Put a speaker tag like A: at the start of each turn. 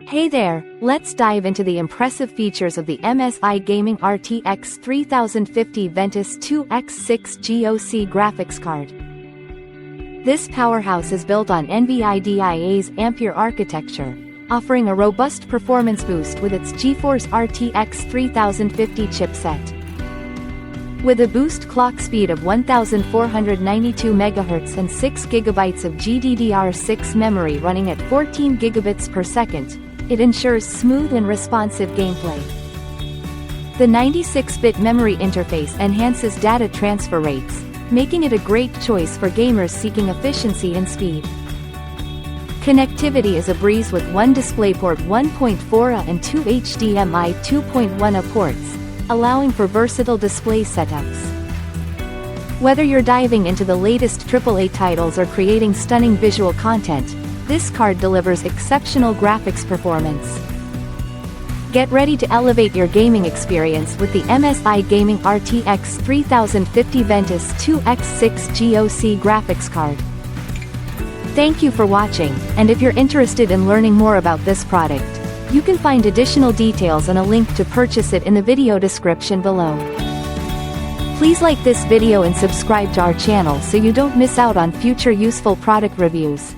A: Hey there, let's dive into the impressive features of the MSI Gaming RTX 3050 Ventus 2x6 GOC graphics card. This powerhouse is built on NVIDIA's Ampere Architecture, offering a robust performance boost with its GeForce RTX 3050 chipset. With a boost clock speed of 1492 MHz and 6 GB of GDDR6 memory running at 14 gigabits per second, it ensures smooth and responsive gameplay. The 96-bit memory interface enhances data transfer rates, making it a great choice for gamers seeking efficiency and speed. Connectivity is a breeze with one DisplayPort 1.4A and two HDMI 2.1A ports, allowing for versatile display setups. Whether you're diving into the latest AAA titles or creating stunning visual content, this card delivers exceptional graphics performance. Get ready to elevate your gaming experience with the MSI Gaming RTX 3050 Ventus 2x6 GOC graphics card. Thank you for watching, and if you're interested in learning more about this product, you can find additional details and a link to purchase it in the video description below. Please like this video and subscribe to our channel so you don't miss out on future useful product reviews.